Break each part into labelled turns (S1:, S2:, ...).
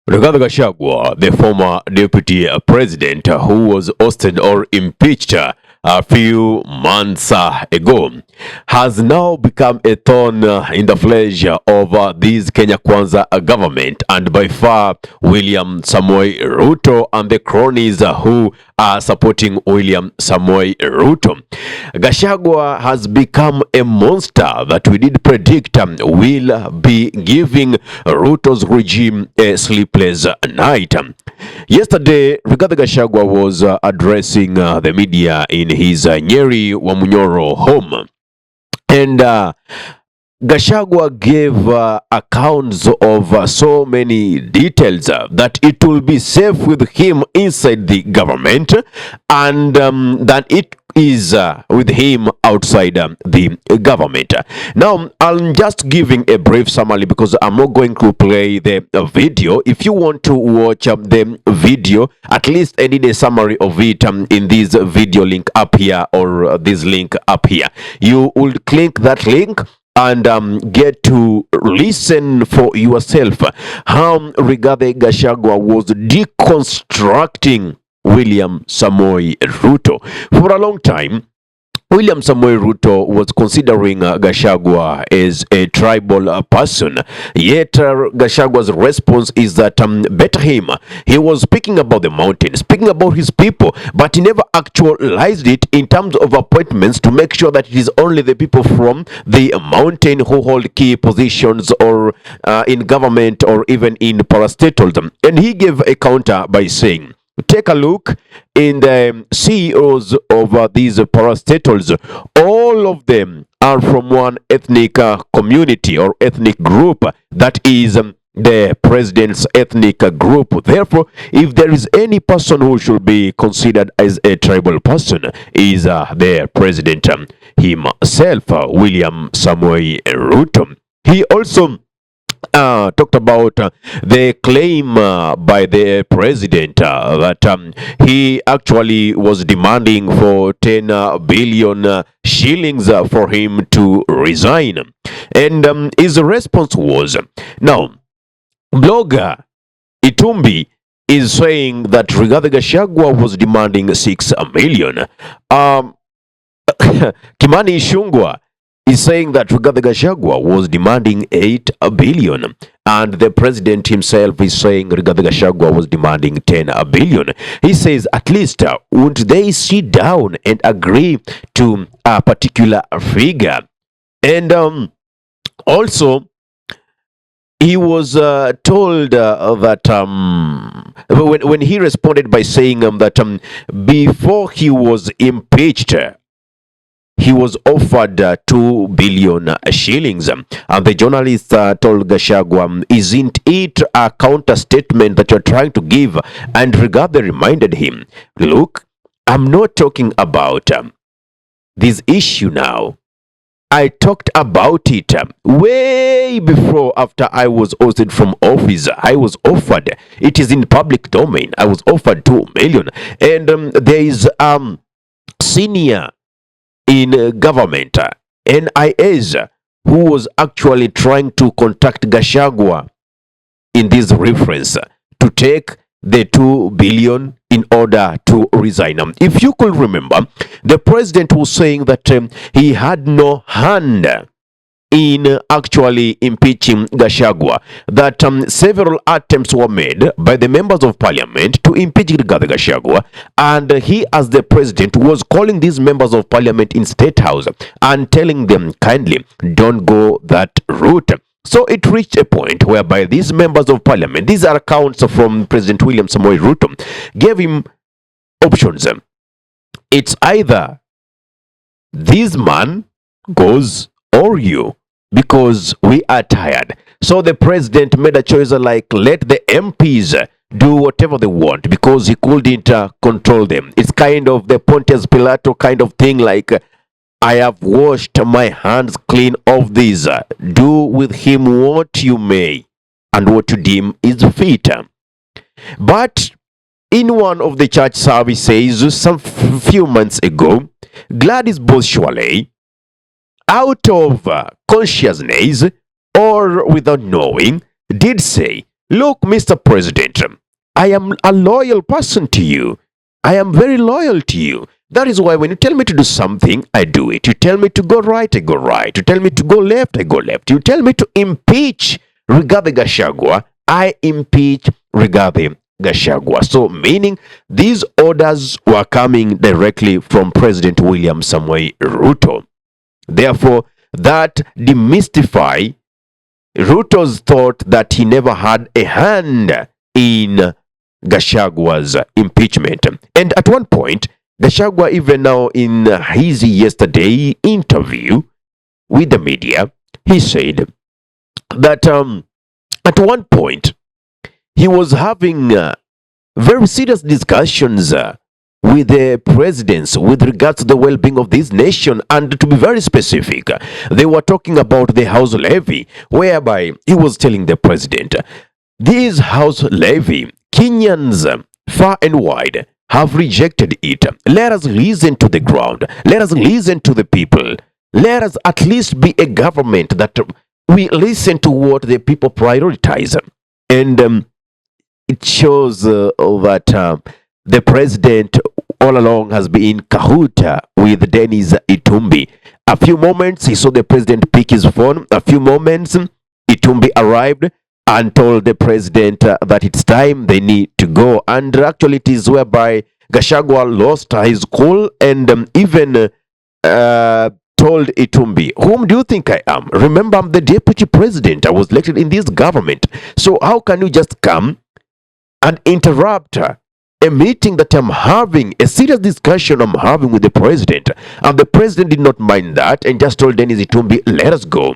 S1: Rigathi Gachagua, the former deputy president who was ousted or impeached a few months ago, has now become a thorn in the flesh of this Kenya Kwanza government, and by far William Samoei Ruto and the cronies who are supporting William Samoei Ruto. Gachagua has become a monster that we did predict will be giving Ruto's regime a sleepless night. Yesterday, Rigathi Gachagua was addressing the media in his Nyeri Wamunyoro home. And Gachagua gave accounts of so many details that it will be safe with him inside the government, and that it is with him outside the government. Now, I'm just giving a brief summary because I'm not going to play the video. If you want to watch the video, at least I need a summary of it in this video link up here, or this link up here. You will click that link and get to listen for yourself how Rigathi Gachagua was deconstructing William Samoei Ruto. For a long time, William Samoei Ruto was considering Gachagua as a tribal person. Yet Gachagua's response is that better him. He was speaking about the mountain, speaking about his people, but he never actualized it in terms of appointments to make sure that it is only the people from the mountain who hold key positions or in government or even in parastatals. And he gave a counter by saying, take a look in the CEOs of these parastatals. All of them are from one ethnic community or ethnic group, that is the president's ethnic group. Therefore, if there is any person who should be considered as a tribal person, is the president himself, William Samoei Ruto. He also talked about the claim by the president that he actually was demanding for 10 billion shillings for him to resign. And his response was, now, blogger Itumbi is saying that Rigathi Gachagua was demanding 6 million. Kimani Ichung'wah is saying that Rigathi Gachagua was demanding 8 billion, and the president himself is saying Rigathi Gachagua was demanding 10 billion. He says, at least would they sit down and agree to a particular figure? And also, he was told that when he responded by saying that before he was impeached, he was offered 2 billion shillings. And the journalist told Gachagua, isn't it a counter statement that you're trying to give? And Rigathi reminded him, look, I'm not talking about this issue now. I talked about it way before, after I was ousted from office. I was offered, it is in public domain, I was offered 2 million. And there is senior in government, NIS, who was actually trying to contact Gachagua in this reference to take the 2 billion in order to resign. If you could remember, the president was saying that he had no hand in actually impeaching Gachagua, that several attempts were made by the members of parliament to impeach Rigathi Gachagua, and he, as the president, was calling these members of parliament in State House and telling them kindly don't go that route. So it reached a point whereby these members of parliament, these are accounts from President William Samoei Ruto, gave him options. It's either this man goes or you, because we are tired. So the president made a choice like, let the MPs do whatever they want, because he couldn't control them. It's kind of the Pontius Pilato kind of thing, like, I have washed my hands clean of this. Do with him what you may, and what you deem is fit. But in one of the church services some few months ago, Gladys Boswale, out of consciousness or without knowing, did say Look, Mr. President, I am a loyal person to you. I am very loyal to you. That is why when you tell me to do something, I do it. You tell me to go right, I go right. You tell me to go left, I go left. You tell me to impeach Rigathi Gachagua, I impeach Rigathi Gachagua. So meaning these orders were coming directly from President William Samoei Ruto. Therefore, that demystify Ruto's thought that he never had a hand in Gachagua's impeachment. And at one point, Gachagua, even now in his yesterday interview with the media, he said that at one point he was having very serious discussions with the presidents with regards to the well-being of this nation. And to be very specific, they were talking about the house levy, whereby he was telling the president, this house levy, Kenyans far and wide have rejected it. Let us listen to the ground. Let us listen to the people. Let us at least be a government that we listen to what the people prioritize. And it shows that the president all along has been in cahoot with Dennis Itumbi. A few moments, he saw the president pick his phone. A few moments, Itumbi arrived and told the president that it's time, they need to go. And actually it is whereby Gachagua lost his cool and even told Itumbi, whom do you think I am? Remember, I'm the deputy president. I was elected in this government. So how can you just come and interrupt a meeting that I'm having, a serious discussion I'm having with the president? And the president did not mind that and just told Dennis Itumbi, let us go.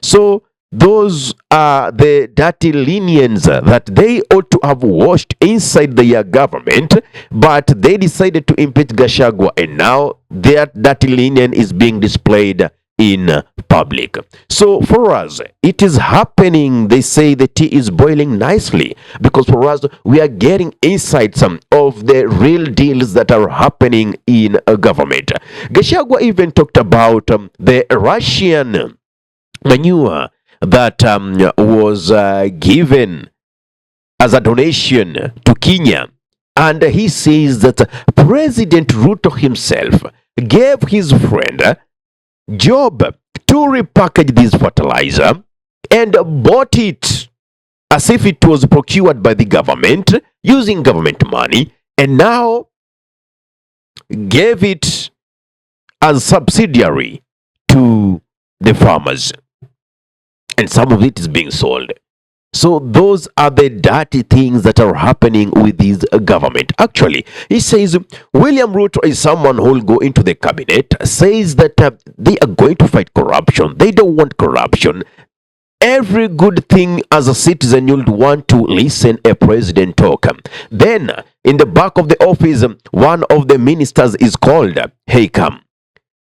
S1: So those are the dirty lenients that they ought to have washed inside their government, but they decided to impeach Gachagua, and now that dirty linen is being displayed in public. So for us, it is happening. They say the tea is boiling nicely, because for us, we are getting insights of the real deals that are happening in a government. Gachagua even talked about the Russian manure that was given as a donation to Kenya. And he says that President Ruto himself gave his friend job to repackage this fertilizer and bought it as if it was procured by the government using government money, and now gave it as subsidiary to the farmers. And some of it is being sold. So those are the dirty things that are happening with this government. Actually, he says William Ruto is someone who will go into the cabinet, says that they are going to fight corruption. They don't want corruption. Every good thing as a citizen, you'll want to listen a president talk. Then, in the back of the office, one of the ministers is called, hey, come.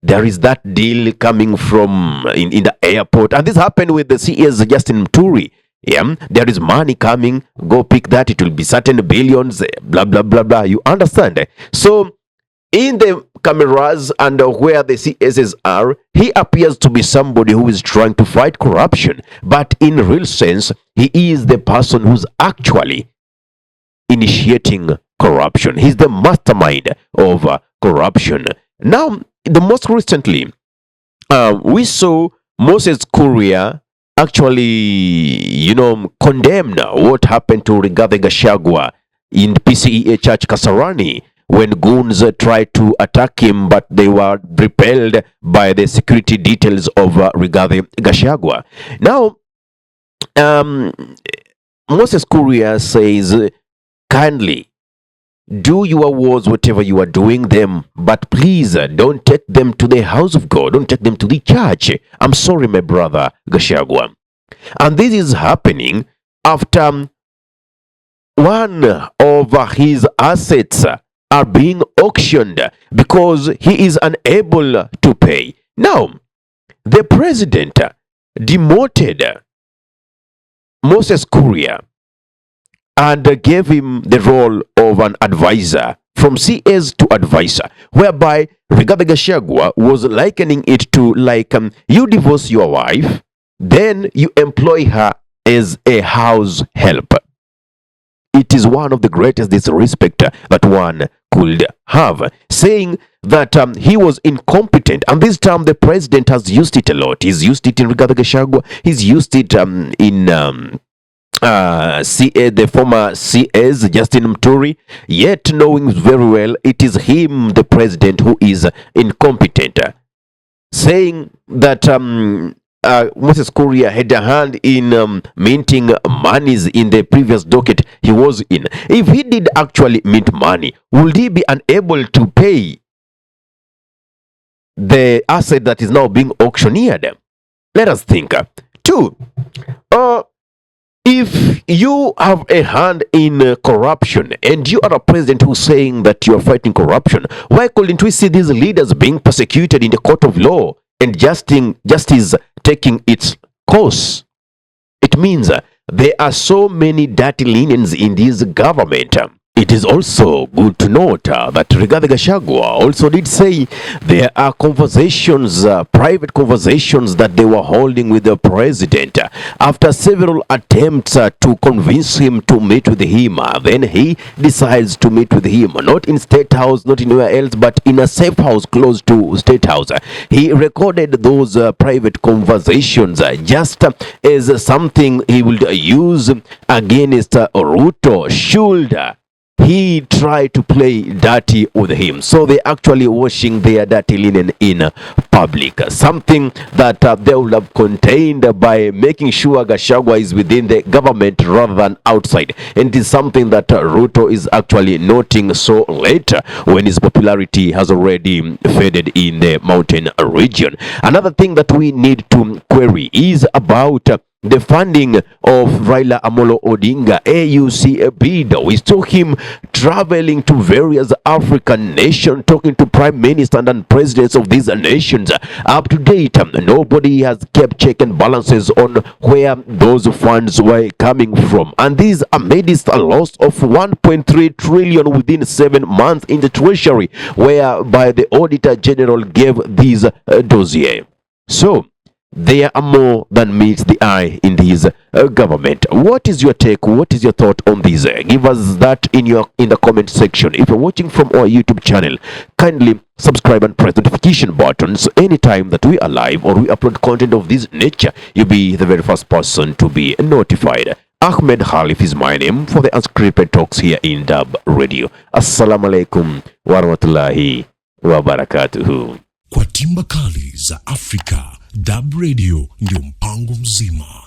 S1: There is that deal coming from in the airport, and this happened with the CS Justin Muturi. Yeah, there is money coming, go pick that, it will be certain billions, blah blah blah blah. You understand? So in the cameras and where the CSs are, he appears to be somebody who is trying to fight corruption, but in real sense, he is the person who's actually initiating corruption. He's the mastermind of corruption. Now, the most recently, we saw Moses Kuria actually, condemn what happened to Rigathi Gachagua in PCEA Church Kasarani when goons tried to attack him, but they were repelled by the security details of Rigathi Gachagua. Now, Moses Kuria says, kindly, do your wars, whatever you are doing them, but please don't take them to the house of God. Don't take them to the church. I'm sorry, my brother Gachagua. And this is happening after one of his assets are being auctioned because he is unable to pay. Now, the president demoted Moses Kuria and gave him the role of an advisor, from CS to advisor, whereby Rigathi Gachagua was likening it to like you divorce your wife, then you employ her as a house help. It is one of the greatest disrespect that one could have, saying that he was incompetent. And this term, the president has used it a lot. He's used it in Rigathi Gachagua. He's used it in the former CS, Justin Muturi, yet knowing very well it is him, the president, who is incompetent. Saying that Moses Kuria had a hand in minting monies in the previous docket he was in. If he did actually mint money, would he be unable to pay the asset that is now being auctioneered? Let us think. Two, if you have a hand in corruption and you are a president who's saying that you are fighting corruption, why couldn't we see these leaders being persecuted in the court of law and justice taking its course? It means there are so many dirty linens in this government. It is also good to note that Rigathi Gachagua also did say there are conversations, private conversations that they were holding with the president after several attempts to convince him to meet with him. Then he decides to meet with him, not in State House, not anywhere else, but in a safe house close to State House. He recorded those private conversations just as something he would use against Ruto should he tried to play dirty with him. So they actually washing their dirty linen in public. Something that they would have contained by making sure Gachagua is within the government rather than outside. And it is something that Ruto is actually noting so late when his popularity has already faded in the mountain region. Another thing that we need to query is about the funding of Raila Amolo Odinga AUC bid. We saw him traveling to various African nations, talking to prime ministers and presidents of these nations. Up to date, nobody has kept check and balances on where those funds were coming from. And these amidst a loss of 1.3 trillion within 7 months in the treasury, whereby the Auditor General gave these dossier. So there are more than meets the eye in this government. What is your take? What is your thought on this? Give us that in the comment section. If you're watching from our YouTube channel, kindly subscribe and press the notification buttons. Anytime that we are live or we upload content of this nature, you'll be the very first person to be notified. Ahmed Khalif is my name for the unscripted talks here in DURB Radio. Assalamu alaikum warahmatullahi wabarakatuhu.
S2: Kwa timba kali za Afrika, DURB Radio ndio mpango mzima.